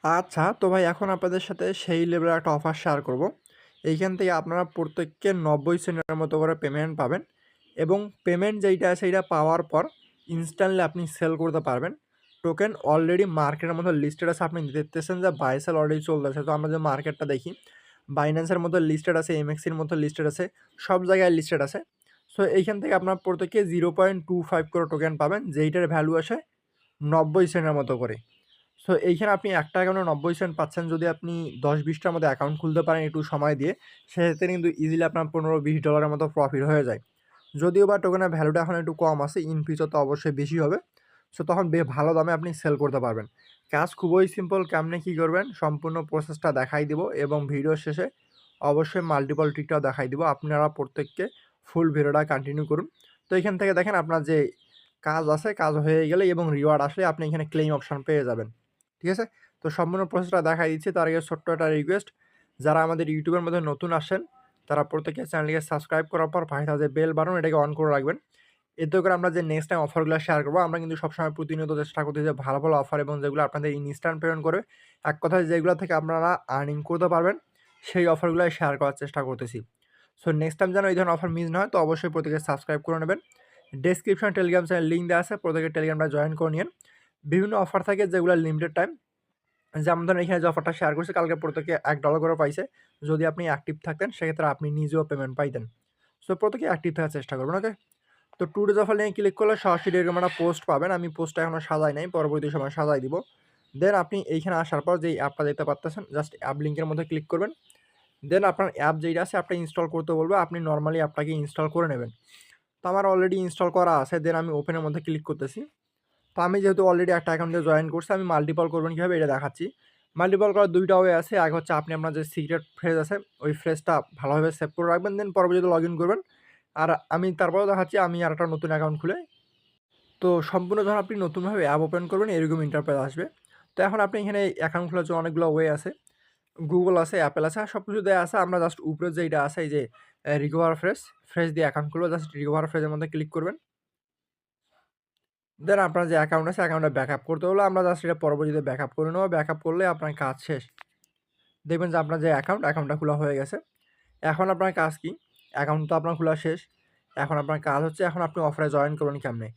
আচ্ছা, তো ভাই এখন আপনাদের সাথে সেই লেভেলের একটা অফার শেয়ার করব। এইখান থেকে আপনারা প্রত্যেককে ৯০ সেন্টের মতো করে পেমেন্ট পাবেন এবং পেমেন্ট যেইটা আছে এইটা পাওয়ার পর ইনস্ট্যান্টলি আপনি সেল করতে পারবেন। টোকেন অলরেডি মার্কেটের মধ্যে লিস্টেড আছে। আপনি দেখতেছেন যে বাই সেল অলরেডি চলতেছে। তো আমরা যে মার্কেটটা দেখি, বাইন্যান্সের মধ্যে লিস্টেড আছে, এমএক্সির মধ্যে লিস্টেড আছে, সব জায়গায় লিস্টেড আছে। সো এইখান থেকে আপনার প্রত্যেকে 0.25 করে টোকেন পাবেন, যেইটার ভ্যালু আসে ৯০ সেন্টের মতো করে। সো এইখানে আপনি একটা অ্যাকাউন্টে ৯০ সেন্ট পাচ্ছেন। যদি আপনি ১০-২০টার মধ্যে অ্যাকাউন্ট খুলতে পারেন একটু সময় দিয়ে, সেক্ষেত্রে কিন্তু ইজিলি আপনার $15-20 মতো প্রফিট হয়ে যায়। যদিও বা টোকেনের ভ্যালুটা এখন একটু কম আছে, ইন ফিউচার তো অবশ্যই বেশি হবে। সো তখন ভালো দামে আপনি সেল করতে পারবেন। কাজ খুবই সিম্পল, কেমনে কী করবেন সম্পূর্ণ প্রসেসটা দেখাই দিব এবং ভিডিওর শেষে অবশ্যই মাল্টিপল ট্রিকটাও দেখাই দিব। আপনারা প্রত্যেককে ফুল ভিডিওটা কন্টিনিউ করুন। তো এখান থেকে দেখেন আপনার যে কাজ আছে, কাজ হয়ে গেলে এবং রিওয়ার্ড আসলে আপনি এখানে ক্লেইম অপশন পেয়ে যাবেন। ঠিক আছে? তো সম্পূর্ণ প্রসেসটা দেখাই দিচ্ছি। তার আগে ছোট্ট একটা রিকোয়েস্ট, যারা আমাদের ইউটিউবের মধ্যে নতুন আসেন, তারা প্রত্যেকে চ্যানেলটিকে সাবস্ক্রাইব করার পর পাশে থাকা যে বেল বাটন এটাকে অন করে রাখবেন। এতে করে আমরা যে নেক্সট টাইম অফারগুলো শেয়ার করবো, আমরা কিন্তু সবসময় প্রতিনিয়ত চেষ্টা করতেছি যে ভালো, ভালো অফার এবং যেগুলো আপনাদের ইনস্ট্যান্ট পেমেন্ট করবে, এক কথায় যেগুলো থেকে আপনারা আর্নিং করতে পারবেন, সেই অফারগুলাই শেয়ার করার চেষ্টা করতেছি। সো নেক্সট টাইম যেন এই ধরনের অফার মিস না হয়, তো অবশ্যই প্রত্যেকে সাবস্ক্রাইব করে নেবেন। ডেসক্রিপশনে টেলিগ্রাম চ্যানেল লিঙ্ক দেওয়া আছে, প্রত্যেকে টেলিগ্রামটা জয়েন করে নিন। বিভিন্ন অফার থাকে যেগুলো লিমিটেড টাইম, যেমন ধরেন এখানে যে অফারটা শেয়ার করছি, কালকে প্রত্যেকে $1 করে পাইছে। যদি আপনি অ্যাক্টিভ থাকতেন সেক্ষেত্রে আপনি নিজেও পেমেন্ট পাইতেন। সো প্রত্যেকে অ্যাক্টিভ থাকার চেষ্টা করবেন, ওকে? তো টু ডেজ অফার লিঙ্কে ক্লিক করলে সরাসরি এরকম একটা পোস্ট পাবেন। আমি পোস্টটা এখনও সাজাই নাই, পরবর্তী সময় সাজাই দিব। দেন আপনি এইখানে আসার পর যেই অ্যাপটা দেখতে পারতেছেন, জাস্ট অ্যাপ লিঙ্কের মধ্যে ক্লিক করবেন। দেন আপনার অ্যাপ যেইটা আছে অ্যাপটা ইনস্টল করতে বলবে, আপনি নরমালি অ্যাপটাকে ইনস্টল করে নেবেন। তো আমার অলরেডি ইনস্টল করা আছে। দেন আমি ওপেনের মধ্যে ক্লিক করতেছি। তো আমি যেহেতু অলরেডি একটা অ্যাকাউন্টে জয়েন করছি, আমি মাল্টিপল করবেন কীভাবে এটা দেখাচ্ছি। মাল্টিপল করার ২টা ওয়ে আছে। এক হচ্ছে আপনি আপনার যে সিক্রেট ফ্রেজ আছে, ওই ফ্রেজটা ভালোভাবে সেভ করে রাখবেন, দেন পরবর্তীতে লগ ইন করবেন। আর আমি তারপরেও দেখাচ্ছি আমি আরেকটা নতুন অ্যাকাউন্ট খুলে। তো সম্পূর্ণ যখন আপনি নতুনভাবে অ্যাপ ওপেন করবেন এরকম ইন্টারফেস আসবে। তো এখন আপনি এখানে অ্যাকাউন্ট খোলার জন্য অনেকগুলো ওয়ে আছে। গুগল আছে, অ্যাপেল আছে, সব কিছু দেয়া আছে। আমরা জাস্ট উপরে যেইটা আছে এই যে রিকভার ফ্রেজ দিয়ে অ্যাকাউন্ট খুলবো। জাস্ট রিকভার ফ্রেজের মধ্যে ক্লিক করবেন। দেন আপনার যে অ্যাকাউন্ট আছে অ্যাকাউন্টটা ব্যাকআপ করতে হলে আমরা জাস্ট এটা পরবর্তীতে ব্যাকআপ করে নেবো। ব্যাকআপ করলে আপনার কাজ শেষ। দেখবেন যে আপনার যে অ্যাকাউন্টটা খোলা হয়ে গেছে। এখন আপনার কাজ কি? অ্যাকাউন্ট তো আপনার খোলা শেষ। এখন আপনার কাজ হচ্ছে এখন আপনি অফারে জয়েন করবেন কেমনে?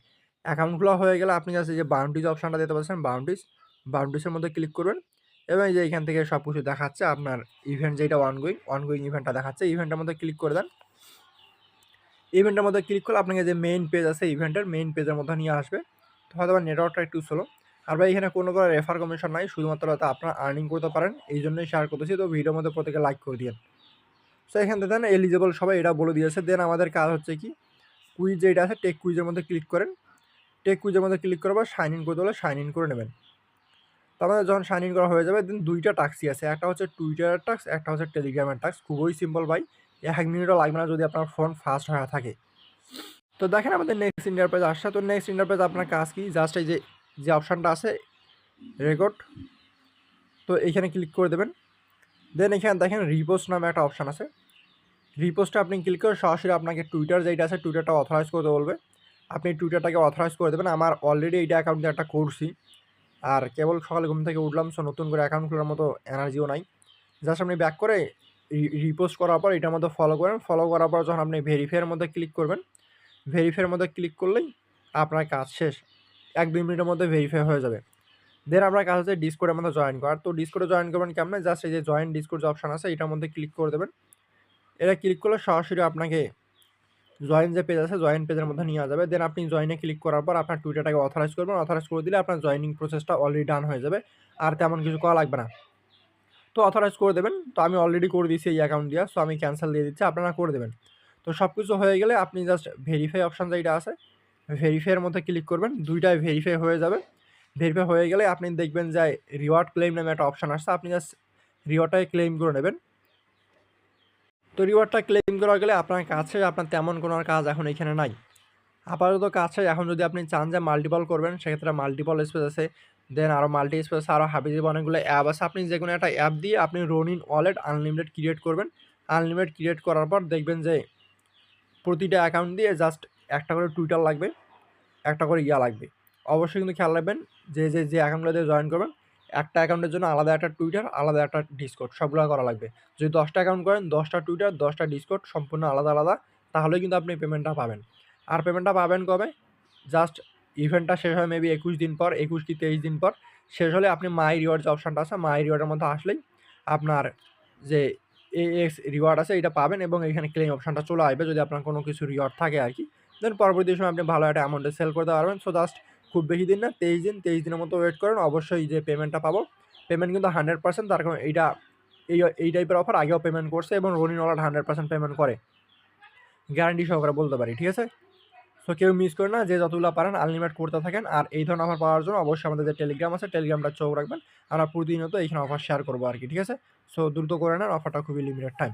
অ্যাকাউন্ট খোলা হয়ে গেলে আপনি জাস্ট এই যে বাউন্টিজ অপশনটা দেখতে পাচ্ছেন, বাউন্টিজের মধ্যে ক্লিক করবেন এবং এই যে এখান থেকে সব কিছু দেখাচ্ছে আপনার ইভেন্ট যেটা অনগোয়িং ইভেন্টটা দেখাচ্ছে। ইভেন্টের মধ্যে ক্লিক করে দেন। ইভেন্টের মধ্যে ক্লিক করলে আপনাকে যে মেইন পেজ আছে ইভেন্টের মেইন পেজের মধ্যে নিয়ে আসবে। তো হয়তোবা নেটওয়ার্কটা একটু স্লো। আর ভাই এখানে কোনো প্রকার রেফার কমিশন নাই। শুধুমাত্র হয়তো আপনারা আর্নিং করতে পারেন। এইজন্যই শেয়ার করতেছি। তো ভিডিওর মধ্যে প্রত্যেকে লাইক করে দিয়েন। সো এখান থেকে দেন এলিজিবল সবাই এটা বলে দিয়েছে। দেন আমাদের কাজ হচ্ছে কি? কুইজ যেটা আছে টেক কুইজের মধ্যে ক্লিক করেন। টেক কুইজের মধ্যে ক্লিক করার পর সাইন ইন করতে হলে সাইন ইন করে নেবেন। তো আমাদের যখন সাইন ইন করা হয়ে যাবে দেন ২টা টাস্কই আছে। একটা হচ্ছে টুইটারের টাস্ক, একটা হচ্ছে টেলিগ্রামের টাস্ক। খুবই সিম্পল ভাই। ১ মিনিটও লাগবে না যদি আপনার ফোন ফাস্ট হয়ে থাকে। তো দেখেন আমাদের নেক্সট ইন্টারপেজ আসছে। তো নেক্সট ইন্টারপেজ আপনার কাজ কি? জাস্ট এই যে অপশানটা আছে রেকর্ড, তো এইখানে ক্লিক করে দেবেন। দেন এখানে দেখেন রিপোস্ট নামে একটা অপশান আছে। রিপোস্টে আপনি ক্লিক করে সরাসরি আপনাকে টুইটার যেটা আছে টুইটারটা অথরাইজ করতে বলবে। আপনি টুইটারটাকে অথরাইজ করে দেবেন। আমার অলরেডি এইটা অ্যাকাউন্ট দিয়ে একটা করছি। আর কেবল সকালে ঘুম থেকে উঠলাম, সো নতুন করে অ্যাকাউন্ট খোলার মতো এনার্জিও নাই। জাস্ট আপনি ব্যাক করে রিপোস্ট করার পর এটার মধ্যে ফলো করেন। ফলো করার পর যখন আপনি ভেরিফাইয়ের মধ্যে ক্লিক করবেন, ভেরিফাইয়ের মধ্যে ক্লিক করলেই আপনার কাজ শেষ। ১-২ মিনিটের মধ্যে ভেরিফাই হয়ে যাবে। দেন আপনার কাজ হচ্ছে ডিসকর্ডের মধ্যে জয়েন করার। তো ডিসকর্ডে জয়েন করবেন কেমনে? জাস্ট এই যে জয়েন ডিসকর্ড যে অপশন আছে এটার মধ্যে ক্লিক করে দেবেন। এটা ক্লিক করলে সরাসরি আপনাকে জয়েন যে পেজ আছে জয়েন পেজের মধ্যে নিয়ে যাবে। দেন আপনি জয়েনে ক্লিক করার পর আপনার টুইটারটাকে অথরাইজ করবেন। অথরাইজ করে দিলে আপনার জয়েনিং প্রসেসটা অলরেডি ডান হয়ে যাবে। আর তেমন কিছু করা লাগবে না। তো অথরাইজ করে দেবেন। তো আমি অলরেডি করে দিয়েছি এই অ্যাকাউন্ট দিয়া। সো আমি ক্যানসেল দিয়ে দিচ্ছি। আপনারা করে দেবেন। তো সব কিছু হয়ে গেলে আপনি জাস্ট ভেরিফাই অপশন যেইটা আছে, ভেরিফাইয়ের মধ্যে ক্লিক করবেন। ২টাই ভেরিফাই হয়ে যাবে। ভেরিফাই হয়ে গেলে আপনি দেখবেন যে রিওয়ার্ড ক্লেইম নামে একটা অপশন আসছে। আপনি জাস্ট রিওয়ার্ডটাকে ক্লেইম করে নেবেন। তো রিওয়ার্ডটা ক্লেইম করা গেলে আপনার কাছে আপনার তেমন কোনো কাজ এখন এখানে নাই। আপাতত কাছে এখন যদি আপনি চান যে মাল্টিপল করবেন সেক্ষেত্রে মাল্টিপল স্পেস আছে। দেন আরও মাল্টি স্পেস আরও হাবিজাবি অনেকগুলো অ্যাপ আছে। আপনি যেকোনো একটা অ্যাপ দিয়ে আপনি রনিন ওয়ালেট আনলিমিটেড ক্রিয়েট করবেন। আনলিমিটেড ক্রিয়েট করার পর দেখবেন যে প্রতিটা অ্যাকাউন্ট দিয়ে জাস্ট একটা করে টুইটার লাগবে, একটা করে লাগবে। অবশ্যই কিন্তু খেয়াল রাখবেন যে অ্যাকাউন্টগুলো দিয়ে জয়েন করবেন একটা অ্যাকাউন্টের জন্য আলাদা একটা টুইটার, আলাদা একটা ডিসকর্ড সবগুলা করা লাগবে। যদি ১০ টা অ্যাকাউন্ট করেন ১০ টা টুইটার, ১০ টা ডিসকর্ড সম্পূর্ণ আলাদা, আলাদা। তাহলেই কিন্তু আপনি পেমেন্টটা পাবেন। আর পেমেন্টটা পাবেন কবে? জাস্ট ইভেন্টটা শেষ হয় মেবি ২১ দিন পর, ২১ কি ২৩ দিন পর। শেষ হলে আপনি মাই রিওয়ার্ড যে অপশনটা আছে, মাই রিওয়ার্ডের মধ্যে আসলেই আপনার যে এএক্স রিওয়ার্ড আছে এটা পাবেন এবং এখানে ক্লেম অপশনটা চলে আসবে যদি আপনার কোনো কিছু রিওয়ার্ড থাকে আরকি। দেন পরবর্তী সময় আপনি ভালো একটা অ্যামাউন্টে সেল করতে পারবেন। সো জাস্ট খুব বেশি দিন না, ২৩ দিন, ২৩ দিনের মতো ওয়েট করেন। অবশ্যই যে পেমেন্টটা পাবো, পেমেন্ট কিন্তু 100%। তার কারণ এইটা এই টাইপের অফার আগেও পেমেন্ট করছে এবং রনিন ওয়ালাট 100% পেমেন্ট করে। গ্যারান্টি সহকারে বলতে পারি, ঠিক আছে? সো কেউ মিস করেন না, যে যতগুলা পারেন আনলিমিটেড করতে থাকেন। আর এই ধরনের অফার পাওয়ার জন্য অবশ্যই আমাদের যে টেলিগ্রাম আছে, টেলিগ্রামটা চোখ রাখবেন। আমরা প্রতিনিয়ত এইখানে অফার শেয়ার করবো আরকি, ঠিক আছে? সো দ্রুত করে নেন, অফারটা খুবই লিমিটেড টাইম।